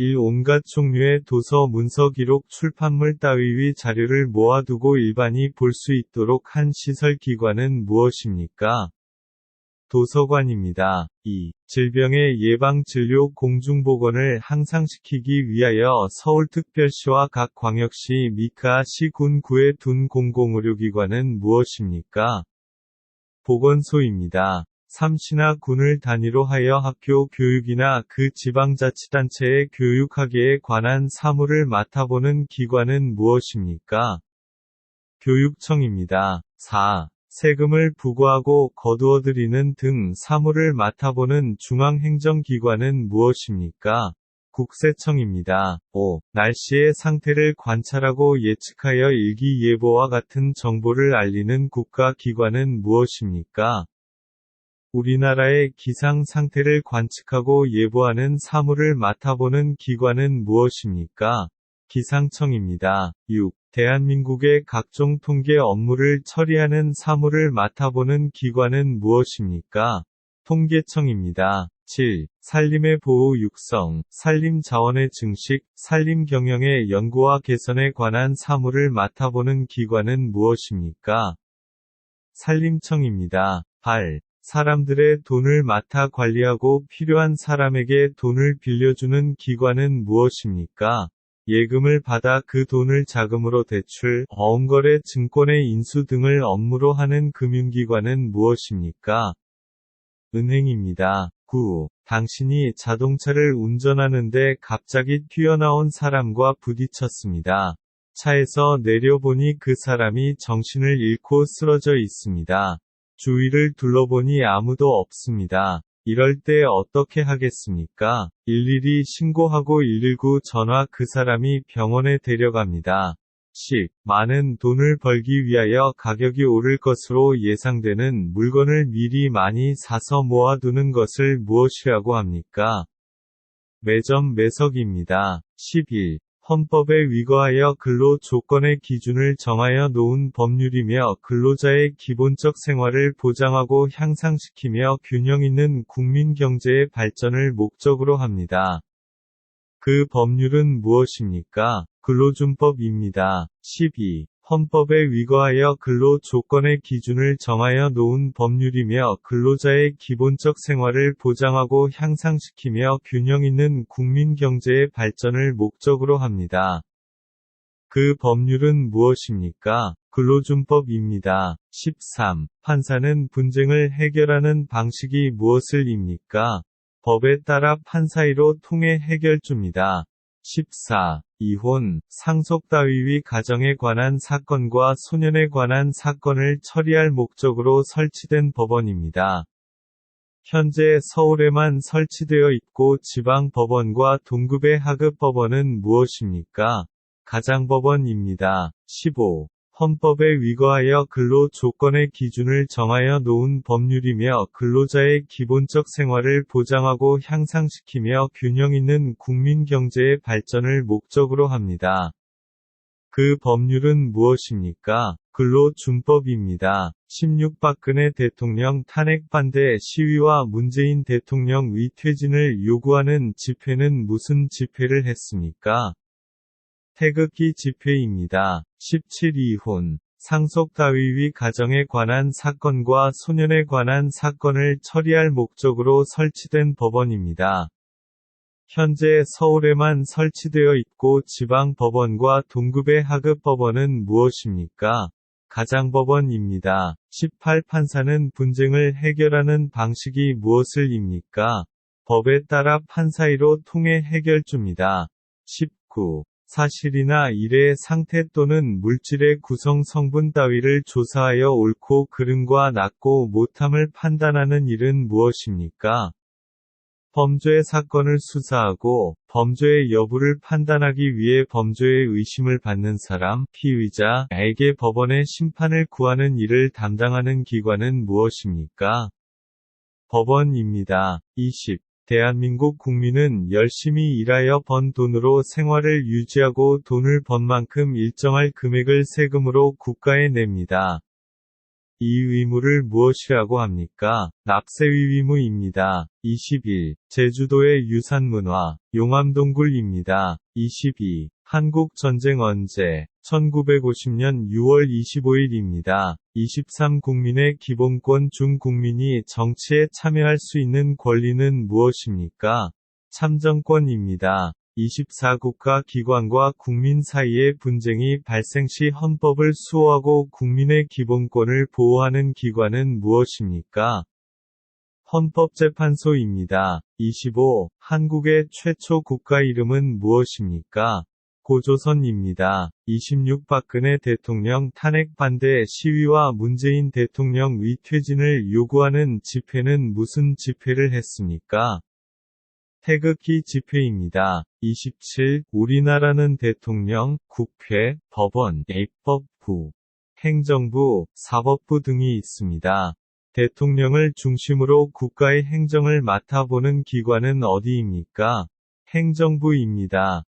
1. 온갖 종류의 도서, 문서, 기록, 출판물 따위의 자료를 모아두고 일반이 볼 수 있도록 한 시설 기관은 무엇입니까? 도서관입니다. 2. 질병의 예방, 진료, 공중보건을 향상시키기 위하여 서울특별시와 각 광역시 및 시, 군, 구에 둔 공공의료기관은 무엇입니까? 보건소입니다. 3. 시나 군을 단위로 하여 학교 교육이나 그 지방자치단체의 교육학예에 관한 사무를 맡아보는 기관은 무엇입니까? 교육청입니다. 4. 세금을 부과하고 거두어들이는 등 사무를 맡아보는 중앙행정기관은 무엇입니까? 국세청입니다. 5. 날씨의 상태를 관찰하고 예측하여 일기예보와 같은 정보를 알리는 국가기관은 무엇입니까? 우리나라의 기상 상태를 관측하고 예보하는 사무를 맡아보는 기관은 무엇입니까? 기상청입니다. 6. 대한민국의 각종 통계 업무를 처리하는 사무를 맡아보는 기관은 무엇입니까? 통계청입니다. 7. 산림의 보호 육성, 산림 자원의 증식, 산림 경영의 연구와 개선에 관한 사무를 맡아보는 기관은 무엇입니까? 산림청입니다. 8. 사람들의 돈을 맡아 관리하고 필요한 사람에게 돈을 빌려주는 기관은 무엇입니까? 예금을 받아 그 돈을 자금으로 대출, 어음거래, 증권의 인수 등을 업무로 하는 금융기관은 무엇입니까? 은행입니다. 9. 당신이 자동차를 운전하는데 갑자기 튀어나온 사람과 부딪혔습니다. 차에서 내려보니 그 사람이 정신을 잃고 쓰러져 있습니다. 주위를 둘러보니 아무도 없습니다. 이럴 때 어떻게 하겠습니까? 일일이 신고하고 119 전화 그 사람이 병원에 데려갑니다. 10. 많은 돈을 벌기 위하여 가격이 오를 것으로 예상되는 물건을 미리 많이 사서 모아두는 것을 무엇이라고 합니까? 매점 매석입니다. 11. 헌법에 위거하여 근로 조건의 기준을 정하여 놓은 법률이며 근로자의 기본적 생활을 보장하고 향상시키며 균형 있는 국민 경제의 발전을 목적으로 합니다. 그 법률은 무엇입니까? 근로준법입니다. 12. 헌법에 위거하여 근로 조건의 기준을 정하여 놓은 법률이며 근로자의 기본적 생활을 보장하고 향상시키며 균형 있는 국민 경제의 발전을 목적으로 합니다. 그 법률은 무엇입니까? 근로준법입니다. 13. 판사는 분쟁을 해결하는 방식이 무엇을 입니까? 법에 따라 판사이로 통해 해결줍니다. 14. 이혼, 상속 따위의 가정에 관한 사건과 소년에 관한 사건을 처리할 목적으로 설치된 법원입니다. 현재 서울에만 설치되어 있고 지방 법원과 동급의 하급 법원은 무엇입니까? 가장법원입니다. 15. 헌법에 위거하여 근로 조건의 기준을 정하여 놓은 법률이며 근로자의 기본적 생활을 보장하고 향상시키며 균형 있는 국민 경제의 발전을 목적으로 합니다. 그 법률은 무엇입니까? 근로준법입니다. 16. 박근혜 대통령 탄핵 반대 시위와 문재인 대통령의 퇴진을 요구하는 집회는 무슨 집회를 했습니까? 태극기 집회입니다. 17. 이혼, 상속 따위의 가정에 관한 사건과 소년에 관한 사건을 처리할 목적으로 설치된 법원입니다. 현재 서울에만 설치되어 있고 지방 법원과 동급의 하급 법원은 무엇입니까? 가장법원입니다. 18. 판사는 분쟁을 해결하는 방식이 무엇을 입니까? 법에 따라 판사이로 통해 해결줍니다. 19. 사실이나 일의 상태 또는 물질의 구성 성분 따위를 조사하여 옳고 그름과 낮고 못함을 판단하는 일은 무엇입니까? 범죄 사건을 수사하고 범죄의 여부를 판단하기 위해 범죄의 의심을 받는 사람, 피의자에게 법원의 심판을 구하는 일을 담당하는 기관은 무엇입니까? 법원입니다. 20. 대한민국 국민은 열심히 일하여 번 돈으로 생활을 유지하고 돈을 번 만큼 일정할 금액을 세금으로 국가에 냅니다. 이 의무를 무엇이라고 합니까? 납세의 의무입니다. 21. 제주도의 유산문화, 용암동굴입니다. 22. 한국전쟁 언제? 1950년 6월 25일입니다. 23. 국민의 기본권 중 국민이 정치에 참여할 수 있는 권리는 무엇입니까? 참정권입니다. 24. 국가 기관과 국민 사이의 분쟁이 발생 시 헌법을 수호하고 국민의 기본권을 보호하는 기관은 무엇입니까? 헌법재판소입니다. 25. 한국의 최초 국가 이름은 무엇입니까? 고조선입니다. 26. 박근혜 대통령 탄핵 반대 시위와 문재인 대통령의 퇴진을 요구하는 집회는 무슨 집회를 했습니까? 태극기 집회입니다. 27. 우리나라는 대통령, 국회, 법원, 입법부, 행정부, 사법부 등이 있습니다. 대통령을 중심으로 국가의 행정을 맡아보는 기관은 어디입니까? 행정부입니다.